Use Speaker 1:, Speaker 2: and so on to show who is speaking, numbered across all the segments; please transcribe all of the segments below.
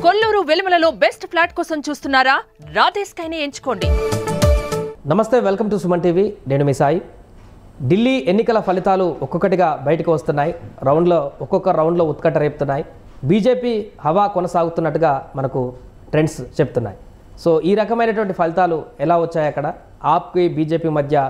Speaker 1: Kolluru వెలుమలలో best flat కోసం చూస్తున్నారా? రాధేశ్ కైనే ఎంచుకోండి.
Speaker 2: నమస్తే, వెల్కమ్ టు సుమన్ టీవీ. నేను మీ సాయి. ఢిల్లీ ఎన్నికల ఫలితాలు ఒక్కొక్కటిగా బయటకు వస్తున్నాయి. ఒక్కొక్క రౌండ్లో ఉత్కంఠ రేపుతున్నాయి. బీజేపీ హవా కొనసాగుతున్నట్టుగా మనకు ట్రెండ్స్ చెప్తున్నాయి. సో ఈ రకమైనటువంటి ఫలితాలు ఎలా వచ్చాయి, అక్కడ ఆప్కి బీజేపీ మధ్య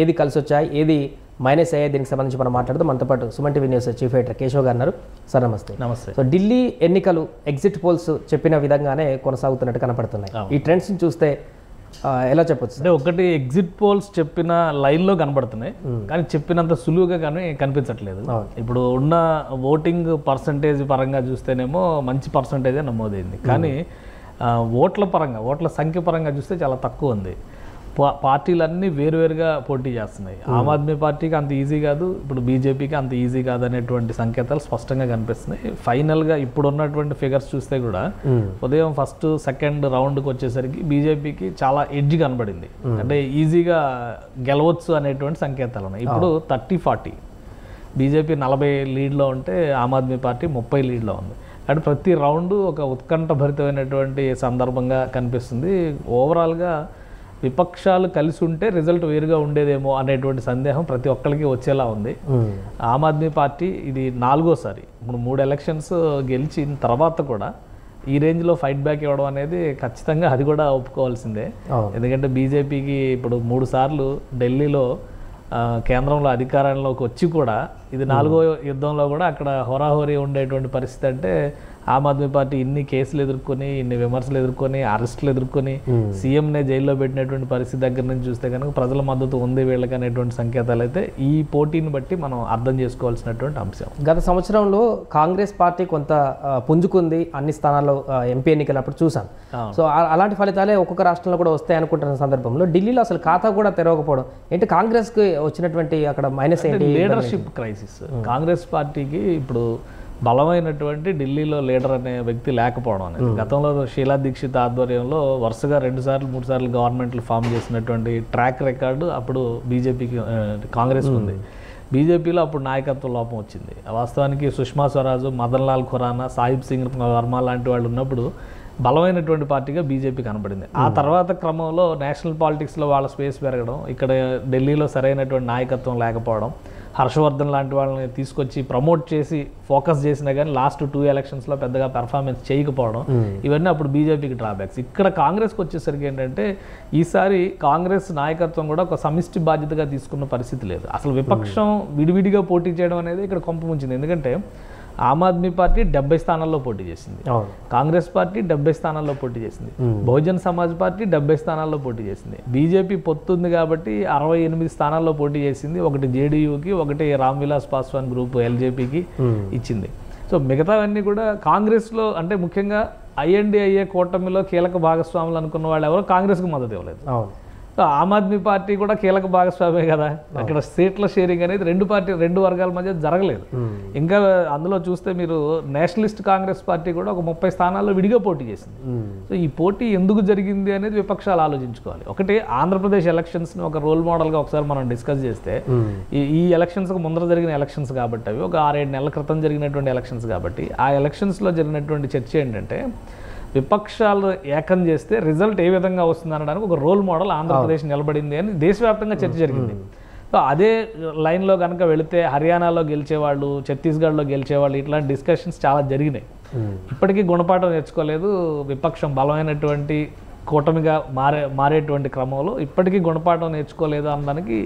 Speaker 2: ఏది కలిసి వచ్చాయి, ఏది మైనస్ అయ్యాయి, దీనికి సంబంధించి మనం మాట్లాడుతూ మనతో పాటు Suman TV news chief editor Keshav గారు ఉన్నారు. సార్ నమస్తే.
Speaker 3: నమస్తే.
Speaker 2: సో ఢిల్లీ ఎన్నికలు ఎగ్జిట్ పోల్స్ చెప్పిన విధంగానే కొనసాగుతున్నట్టు కనపడుతున్నాయి. ఈ ట్రెండ్స్ని చూస్తే ఎలా చెప్పొచ్చు?
Speaker 3: అంటే ఒకటి ఎగ్జిట్ పోల్స్ చెప్పిన లైన్లో కనబడుతున్నాయి, కానీ చెప్పినంత సులువుగా కానీ కనిపించట్లేదు. ఇప్పుడు ఉన్న ఓటింగ్ పర్సంటేజ్ పరంగా చూస్తేనేమో మంచి పర్సంటేజే నమోదైంది, కానీ ఓట్ల సంఖ్య పరంగా చూస్తే చాలా తక్కువ ఉంది. పార్టీలన్నీ వేరువేరుగా పోటీ చేస్తున్నాయి. ఆమ్ ఆద్మీ పార్టీకి అంత ఈజీ కాదు, ఇప్పుడు బీజేపీకి అంత ఈజీ కాదు అనేటువంటి సంకేతాలు స్పష్టంగా కనిపిస్తున్నాయి. ఫైనల్గా ఇప్పుడు ఉన్నటువంటి ఫిగర్స్ చూస్తే కూడా ఉదయం ఫస్ట్ సెకండ్ రౌండ్కి వచ్చేసరికి బీజేపీకి చాలా ఎడ్జ్ కనబడింది, అంటే ఈజీగా గెలవచ్చు అనేటువంటి సంకేతాలు ఉన్నాయి. ఇప్పుడు 30-40 బీజేపీ 40 లీడ్లో ఉంటే ఆమ్ ఆద్మీ పార్టీ 30 లీడ్లో ఉంది. అంటే ప్రతి రౌండ్ ఒక ఉత్కంఠభరితమైనటువంటి సందర్భంగా కనిపిస్తుంది. ఓవరాల్గా విపక్షాలు కలిసి ఉంటే రిజల్ట్ వేరుగా ఉండేదేమో అనేటువంటి సందేహం ప్రతి ఒక్కరికి వచ్చేలా ఉంది. ఆమ్ ఆద్మీ పార్టీ ఇది 4వ సారి, ఇప్పుడు 3 ఎలక్షన్స్ గెలిచిన తర్వాత కూడా ఈ రేంజ్లో ఫైట్ బ్యాక్ ఇవ్వడం అనేది ఖచ్చితంగా అది కూడా ఒప్పుకోవాల్సిందే. ఎందుకంటే బీజేపీకి ఇప్పుడు 3 సార్లు ఢిల్లీలో కేంద్రంలో అధికారంలోకి వచ్చి కూడా ఇది 4వ యుద్ధంలో కూడా అక్కడ హోరాహోరీ ఉండేటువంటి పరిస్థితి. అంటే ఆమ్ ఆద్మీ పార్టీ ఇన్ని కేసులు ఎదుర్కొని, ఇన్ని విమర్శలు ఎదుర్కొని, అరెస్టులు ఎదుర్కొని, సీఎంనే జైల్లో పెట్టినటువంటి పరిస్థితి దగ్గర నుంచి చూస్తే కనుక ప్రజల మద్దతు ఉంది వీళ్ళకి అనేటువంటి సంకేతాలు అయితే ఈ పోటీని బట్టి మనం అర్థం చేసుకోవాల్సినటువంటి అంశం.
Speaker 2: గత సంవత్సరంలో కాంగ్రెస్ పార్టీ కొంత పుంజుకుంది, అన్ని స్థానాల్లో ఎంపీ ఎన్నికలప్పుడు చూసాం. సో అలాంటి ఫలితాలే ఒక్కొక్క రాష్ట్రంలో కూడా వస్తాయి అనుకుంటున్న సందర్భంలో ఢిల్లీలో అసలు ఖాతా కూడా తెరవకపోవడం ఏంటి? కాంగ్రెస్కి వచ్చినటువంటి అక్కడ మైనస్ ఏంటి?
Speaker 3: Leadership crisis. కాంగ్రెస్ పార్టీకి ఇప్పుడు బలమైనటువంటి ఢిల్లీలో లీడర్ అనే వ్యక్తి లేకపోవడం అనేది. గతంలో షీలా దీక్షిత్ ఆధ్వర్యంలో వరుసగా 2 సార్లు 3 సార్లు గవర్నమెంట్లు ఫామ్ చేసినటువంటి ట్రాక్ రికార్డు అప్పుడు బీజేపీకి కాంగ్రెస్ ఉంది. బీజేపీలో అప్పుడు నాయకత్వ లోపం వచ్చింది. వాస్తవానికి సుష్మా స్వరాజ్, మదన్ లాల్ ఖురానా, సాహిబ్ సింగ్ వర్మ లాంటి వాళ్ళు ఉన్నప్పుడు బలమైనటువంటి పార్టీగా బీజేపీ కనబడింది. ఆ తర్వాత క్రమంలో నేషనల్ పాలిటిక్స్లో వాళ్ళ స్పేస్ పెరగడం, ఇక్కడ ఢిల్లీలో సరైనటువంటి నాయకత్వం లేకపోవడం, హర్షవర్ధన్ లాంటి వాళ్ళని తీసుకొచ్చి ప్రమోట్ చేసి ఫోకస్ చేసినా కానీ లాస్ట్ 2 ఎలక్షన్స్లో పెద్దగా పెర్ఫార్మెన్స్ చేయకపోవడం, ఇవన్నీ అప్పుడు బీజేపీకి డ్రాబ్యాక్స్. ఇక్కడ కాంగ్రెస్కి వచ్చేసరికి ఏంటంటే ఈసారి కాంగ్రెస్ నాయకత్వం కూడా ఒక సమిష్టి బాధ్యతగా తీసుకున్న పరిస్థితి లేదు. అసలు విపక్షం విడివిడిగా పోటీ చేయడం అనేది ఇక్కడ కొంప ముంచింది. ఎందుకంటే ఆమ్ ఆద్మీ పార్టీ 70 స్థానాల్లో పోటీ చేసింది, కాంగ్రెస్ పార్టీ 70 స్థానాల్లో పోటీ చేసింది, బహుజన్ సమాజ్ పార్టీ 70 స్థానాల్లో పోటీ చేసింది. బీజేపీ పొత్తుంది కాబట్టి 68 స్థానాల్లో పోటీ చేసింది. ఒకటి జేడీయూకి, ఒకటి రామ్ విలాస్ పాస్వాన్ గ్రూప్ ఎల్జేపీకి ఇచ్చింది. సో మిగతావన్నీ కూడా కాంగ్రెస్లో, అంటే ముఖ్యంగా ఐఎన్డీఐఏ కూటమిలో కీలక భాగస్వాములు అనుకున్న వాళ్ళు ఎవరో కాంగ్రెస్కి మద్దతు ఇవ్వలేదు. సో ఆమ్ ఆద్మీ పార్టీ కూడా కీలక భాగస్వామే కదా. అక్కడ సీట్ల షేరింగ్ అనేది రెండు వర్గాల మధ్య జరగలేదు. ఇంకా అందులో చూస్తే మీరు నేషనలిస్ట్ కాంగ్రెస్ పార్టీ కూడా ఒక 30 స్థానాల్లో విడిగా పోటీ చేసింది. సో ఈ పోటీ ఎందుకు జరిగింది అనేది విపక్షాలు ఆలోచించుకోవాలి. ఒకటి, ఆంధ్రప్రదేశ్ ఎలక్షన్స్ని ఒక రోల్ మోడల్గా ఒకసారి మనం డిస్కస్ చేస్తే, ఈ ఎలక్షన్స్కి ముందర జరిగిన ఎలక్షన్స్ కాబట్టి, అవి ఒక 6-7 నెలల క్రితం జరిగినటువంటి ఎలక్షన్స్ కాబట్టి, ఆ ఎలక్షన్స్లో జరిగినటువంటి చర్చ ఏంటంటే విపక్షాలు ఏకం చేస్తే రిజల్ట్ ఏ విధంగా వస్తుంది అనడానికి ఒక రోల్ మోడల్ ఆంధ్రప్రదేశ్ నిలబడింది అని దేశవ్యాప్తంగా చర్చ జరిగింది. సో అదే లైన్లో కనుక వెళితే హర్యానాలో గెలిచేవాళ్ళు, ఛత్తీస్గఢ్లో గెలిచేవాళ్ళు, ఇట్లాంటి డిస్కషన్స్ చాలా జరిగినాయి. ఇప్పటికీ గుణపాఠం నేర్చుకోలేదు విపక్షం. బలమైనటువంటి కూటమిగా మారేటువంటి క్రమంలో ఇప్పటికీ గుణపాఠం నేర్చుకోలేదు అనడానికి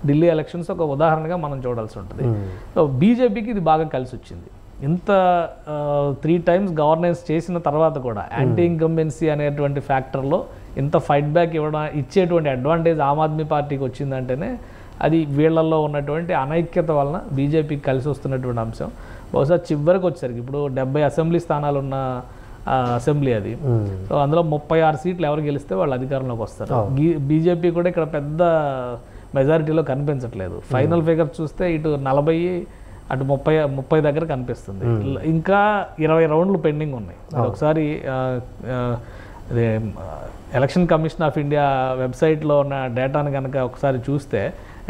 Speaker 3: ఢిల్లీ ఎలక్షన్స్ ఒక ఉదాహరణగా మనం చూడాల్సి ఉంటుంది. సో బీజేపీకి ఇది బాగా కలిసి వచ్చింది. ఇంత 3 times గవర్నెన్స్ చేసిన తర్వాత కూడా యాంటీ ఇన్కంబెన్సీ అనేటువంటి ఫ్యాక్టర్లో ఇంత ఫైట్ బ్యాక్ ఇచ్చేటువంటి అడ్వాంటేజ్ ఆమ్ ఆద్మీ పార్టీకి వచ్చిందంటేనే అది వీళ్ళల్లో ఉన్నటువంటి అనైక్యత వలన బీజేపీకి కలిసి వస్తున్నటువంటి అంశం. బహుశా చివరికి వచ్చేసరికి ఇప్పుడు 70 అసెంబ్లీ స్థానాలు ఉన్న అసెంబ్లీ అది. సో అందులో 36 సీట్లు ఎవరు గెలిస్తే వాళ్ళు అధికారంలోకి వస్తారు. బీజేపీ కూడా ఇక్కడ పెద్ద మెజారిటీలో కనిపించట్లేదు. ఫైనల్ ఫిగర్ చూస్తే ఇటు 40, అటు 30 దగ్గర కనిపిస్తుంది. ఇంకా 20 రౌండ్లు పెండింగ్ ఉన్నాయి. ఒకసారి ఎలక్షన్ కమిషన్ ఆఫ్ ఇండియా వెబ్సైట్లో ఉన్న డేటాను కనుక ఒకసారి చూస్తే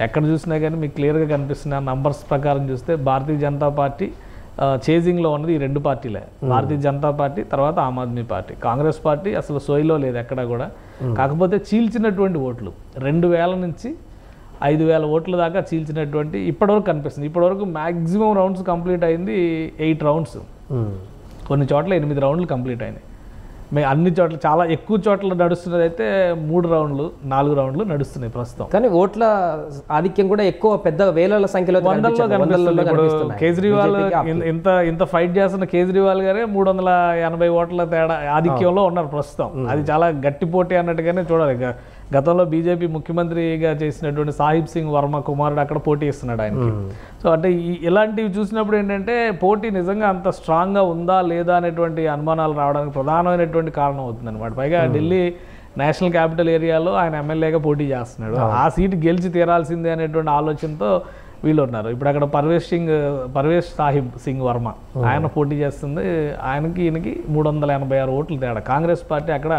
Speaker 3: ఎక్కడ చూసినా కానీ మీకు క్లియర్గా కనిపిస్తున్న నంబర్స్ ప్రకారం చూస్తే భారతీయ జనతా పార్టీ చేజింగ్లో ఉన్నది ఈ రెండు పార్టీలే, భారతీయ జనతా పార్టీ తర్వాత ఆమ్ ఆద్మీ పార్టీ. కాంగ్రెస్ పార్టీ అసలు సోయిలో లేదు ఎక్కడ కూడా. కాకపోతే చీల్చినటువంటి ఓట్లు 2000 నుంచి 5000 ఓట్ల దాకా చీల్చినటువంటి ఇప్పటివరకు కనిపిస్తుంది. ఇప్పటివరకు మ్యాక్సిమం రౌండ్స్ కంప్లీట్ అయింది 8 రౌండ్స్, కొన్ని చోట్ల 8 రౌండ్లు కంప్లీట్ అయినాయి. అన్ని చోట్ల చాలా ఎక్కువ చోట్ల నడుస్తున్నది అయితే 3 రౌండ్లు 4 రౌండ్లు నడుస్తున్నాయి ప్రస్తుతం.
Speaker 2: కానీ ఓట్ల ఆధిక్యం కూడా ఎక్కువ, పెద్ద వేల సంఖ్యలో
Speaker 3: వందల్లో కనిపిస్తుంది. ఇప్పుడు కేజ్రీవాల్ ఇంత ఫైట్ చేస్తున్న కేజ్రీవాల్ గారే 380 ఓట్ల తేడా ఆధిక్యంలో ఉన్నారు ప్రస్తుతం. అది చాలా గట్టి పోటీ అన్నట్టుగానే చూడాలి. గతంలో బీజేపీ ముఖ్యమంత్రిగా చేసినటువంటి సాహిబ్ సింగ్ వర్మ కుమారుడు అక్కడ పోటీ ఇస్తున్నాడు ఆయనకి. సో అంటే ఇలాంటివి చూసినప్పుడు ఏంటంటే పోటీ నిజంగా అంత స్ట్రాంగ్గా ఉందా లేదా అనేటువంటి అనుమానాలు రావడానికి ప్రధానమైనటువంటి కారణం అవుతుంది అనమాట. పైగా ఢిల్లీ నేషనల్ క్యాపిటల్ ఏరియాలో ఆయన ఎమ్మెల్యేగా పోటీ చేస్తున్నాడు. ఆ సీటు గెలిచి తీరాల్సిందే అనేటువంటి ఆలోచనతో వీళ్ళు ఉన్నారు. ఇప్పుడు అక్కడ పర్వేష్ సాహిబ్ సింగ్ వర్మ ఆయన పోటీ చేస్తుంది. ఆయనకి ఈయనకి 386 ఓట్లు తేడా. కాంగ్రెస్ పార్టీ అక్కడ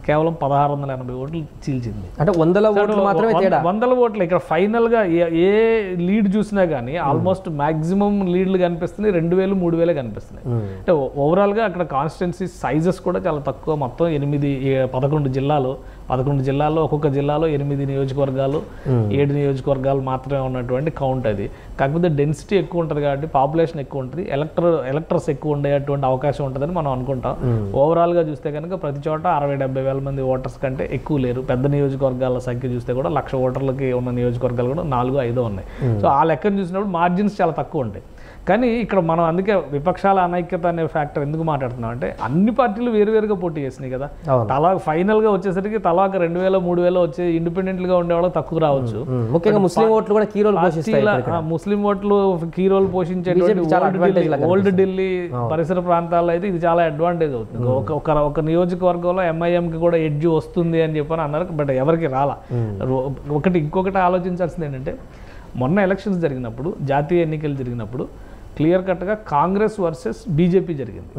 Speaker 3: కేవలం 1680 ఓట్లు చీల్చింది.
Speaker 2: అంటే 100 ఓట్లు మాత్రమే తేడా.
Speaker 3: 100 ఓట్లు. ఇక్కడ ఫైనల్గా ఏ లీడ్ చూసినా కానీ ఆల్మోస్ట్ మాక్సిమం లీడ్లు కనిపిస్తున్నాయి, 2000 3000 కనిపిస్తున్నాయి. అంటే ఓవరాల్గా అక్కడ కాన్స్టిట్యున్సీ సైజెస్ కూడా చాలా తక్కువ. మొత్తం 11 జిల్లాల్లో ఒక్కొక్క జిల్లాలో 8 నియోజకవర్గాలు 7 నియోజకవర్గాలు మాత్రమే ఉన్నటువంటి కౌంట్ అది. కాకపోతే డెన్సిటీ ఎక్కువ ఉంటుంది కాబట్టి పాపులేషన్ ఎక్కువ ఉంటుంది, ఎలక్టర్స్ ఎక్కువ ఉండేటువంటి అవకాశం ఉంటుందని మనం అనుకుంటాం. ఓవరాల్గా చూస్తే కనుక ప్రతి చోట 60-70 వేల మంది ఓటర్స్ కంటే ఎక్కువ లేరు. పెద్ద నియోజకవర్గాల సంఖ్య చూస్తే కూడా 1,00,000 ఓటర్లకి ఉన్న నియోజకవర్గాలు కూడా 4-5 ఉన్నాయి. సో ఆ లెక్కను చూసినప్పుడు మార్జిన్స్ చాలా తక్కువ ఉంటాయి. కానీ ఇక్కడ మనం అందుకే విపక్షాల అనైక్యత అనే ఫ్యాక్టర్ ఎందుకు మాట్లాడుతున్నాం అంటే అన్ని పార్టీలు వేరువేరుగా పోటీ చేసినాయి కదా. తలా ఫైనల్గా వచ్చేసరికి తలాక 2000-3000 వచ్చే ఇండిపెండెంట్గా ఉండేవాళ్ళు తక్కువ రావచ్చు.
Speaker 2: ముఖ్యంగా ముస్లిం ఓట్లు కూడా కీ రోల్ పోషిస్తాయి.
Speaker 3: ముస్లిం ఓట్లు కీ రోల్ పోషించేటువంటి ఓల్డ్ ఢిల్లీ పరిసర ప్రాంతాల్లో అయితే ఇది చాలా అడ్వాంటేజ్ అవుతుంది. ఒక నియోజకవర్గంలో ఎంఐఎంకి కూడా ఎడ్జ్ వస్తుంది అని చెప్పని అన్నారు, బట్ ఎవరికి రాలా. ఇంకొకటి ఆలోచించాల్సింది ఏంటంటే మొన్న ఎలక్షన్స్ జరిగినప్పుడు, జాతీయ ఎన్నికలు జరిగినప్పుడు క్లియర్ కట్గా కాంగ్రెస్ వర్సెస్ బీజేపీ జరిగింది.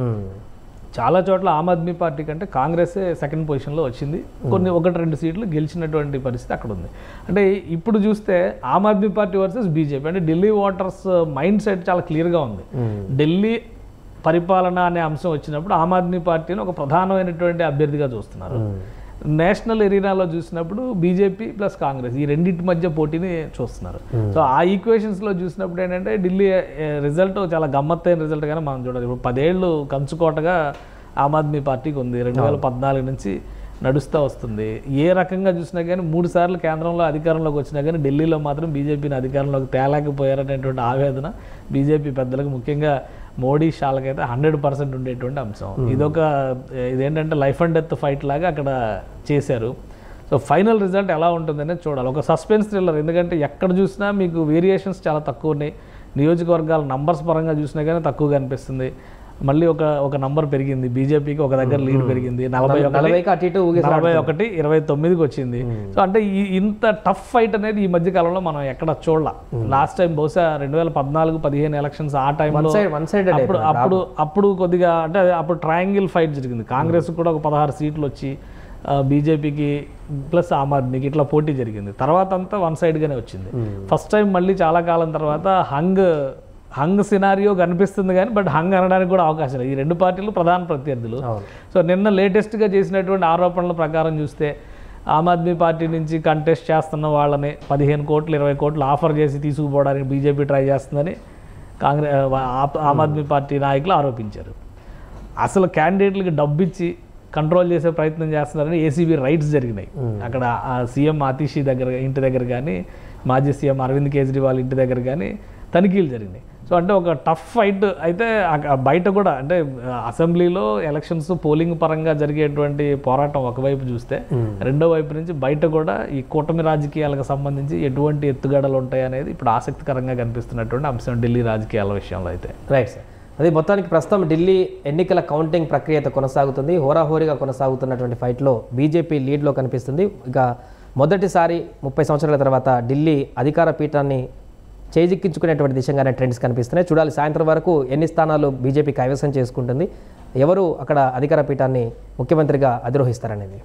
Speaker 3: చాలా చోట్ల ఆమ్ ఆద్మీ పార్టీ కంటే కాంగ్రెసే సెకండ్ పొజిషన్లో వచ్చింది. 1-2 సీట్లు గెలిచినటువంటి పరిస్థితి అక్కడ ఉంది. అంటే ఇప్పుడు చూస్తే Aam Aadmi party versus BJP, అంటే ఢిల్లీ ఓటర్స్ మైండ్ సెట్ చాలా క్లియర్గా ఉంది. ఢిల్లీ పరిపాలన అనే అంశం వచ్చినప్పుడు ఆమ్ ఆద్మీ పార్టీని ఒక ప్రధానమైనటువంటి అభ్యర్థిగా చూస్తున్నారు. నేషనల్ ఎరీనాలో చూసినప్పుడు బీజేపీ ప్లస్ కాంగ్రెస్ ఈ రెండింటి మధ్య పోటీని చూస్తున్నారు. సో ఆ ఈక్వేషన్స్లో చూసినప్పుడు ఏంటంటే ఢిల్లీ రిజల్ట్ చాలా గమ్మత్తైన రిజల్ట్ కానీ మనం చూడాలి. ఇప్పుడు 10 ఏళ్ళు కంచుకోటగా ఆమ్ ఆద్మీ పార్టీకి ఉంది. 2014 నుంచి నడుస్తూ వస్తుంది. ఏ రకంగా చూసినా కానీ 3 సార్లు కేంద్రంలో అధికారంలోకి వచ్చినా కానీ ఢిల్లీలో మాత్రం బీజేపీని అధికారంలోకి తేలేకపోయారనేటువంటి ఆవేదన బీజేపీ పెద్దలకు, ముఖ్యంగా మోడీ షాలకైతే 100% ఉండేటువంటి అంశం. ఇదేంటంటే లైఫ్ అండ్ డెత్ ఫైట్ లాగా అక్కడ చేశారు. సో ఫైనల్ రిజల్ట్ ఎలా ఉంటుందనేది చూడాలి. ఒక సస్పెన్స్ థ్రిల్లర్, ఎందుకంటే ఎక్కడ చూసినా మీకు వేరియేషన్స్ చాలా తక్కువ ఉన్నాయి. నియోజకవర్గాల నంబర్స్ పరంగా చూసినా కానీ తక్కువగా అనిపిస్తుంది. మళ్ళీ ఒక నంబర్ పెరిగింది, బీజేపీకి ఒక దగ్గర లీడ్ పెరిగింది, 41-29కి వచ్చింది. సో అంటే ఇంత టఫ్ ఫైట్ అనేది ఈ మధ్య కాలంలో మనం ఎక్కడ చూడాల. లాస్ట్ టైం బహుశా 2014-15 ఎలక్షన్స్ ఆ టైంలో అప్పుడు కొద్దిగా అంటే అప్పుడు ట్రయాంగిల్ ఫైట్ జరిగింది. కాంగ్రెస్ కూడా ఒక 16 సీట్లు వచ్చి బీజేపీకి ప్లస్ ఆమ్ ఆద్మీకి ఇట్లా పోటీ జరిగింది. తర్వాత అంతా వన్ సైడ్గానే వచ్చింది. ఫస్ట్ టైం మళ్ళీ చాలా కాలం తర్వాత హంగ్ సినారియో కనిపిస్తుంది కానీ బట్ హంగ్ అనడానికి కూడా అవకాశం లేదు. ఈ రెండు పార్టీలు ప్రధాన ప్రత్యర్థులు. సో నిన్న లేటెస్ట్గా చేసినటువంటి ఆరోపణల ప్రకారం చూస్తే ఆమ్ ఆద్మీ పార్టీ నుంచి కంటెస్ట్ చేస్తున్న వాళ్ళని 15 కోట్లు 20 కోట్లు ఆఫర్ చేసి తీసుకుపోవడానికి బీజేపీ ట్రై చేస్తుందని ఆమ్ ఆద్మీ పార్టీ నాయకులు ఆరోపించారు. అసలు క్యాండిడేట్లకి డబ్బిచ్చి కంట్రోల్ చేసే ప్రయత్నం చేస్తున్నారని ఏసీబీ రైట్స్ జరిగినాయి. అక్కడ సీఎం ఆతిషి ఇంటి దగ్గర కానీ మాజీ సీఎం అరవింద్ కేజ్రీవాల్ ఇంటి దగ్గర కానీ తనిఖీలు జరిగినాయి. సో అంటే ఒక టఫ్ ఫైట్ అయితే బయట కూడా, అంటే అసెంబ్లీలో ఎలక్షన్స్ పోలింగ్ పరంగా జరిగేటువంటి పోరాటం ఒకవైపు చూస్తే, రెండో వైపు నుంచి బయట కూడా ఈ కూటమి రాజకీయాలకు సంబంధించి ఎటువంటి ఎత్తుగడలు ఉంటాయి అనేది ఇప్పుడు ఆసక్తికరంగా కనిపిస్తున్నటువంటి అంశం ఢిల్లీ రాజకీయాల విషయంలో అయితే.
Speaker 2: Right sir. అది మొత్తానికి ప్రస్తుతం ఢిల్లీ ఎన్నికల కౌంటింగ్ ప్రక్రియ కొనసాగుతుంది. హోరాహోరీగా కొనసాగుతున్నటువంటి ఫైట్లో బీజేపీ లీడ్లో కనిపిస్తుంది. ఇక మొదటిసారి 30 సంవత్సరాల తర్వాత ఢిల్లీ అధికార పీఠాన్ని చేజిక్కించుకునేటువంటి దిశగానే ట్రెండ్స్ కనిపిస్తున్నాయి. చూడాలి సాయంత్రం వరకు ఎన్ని స్థానాలు బీజేపీ కైవసం చేసుకుంటుంది, ఎవరు అక్కడ అధికార పీఠాన్ని ముఖ్యమంత్రిగా అధిరోహిస్తారనేది.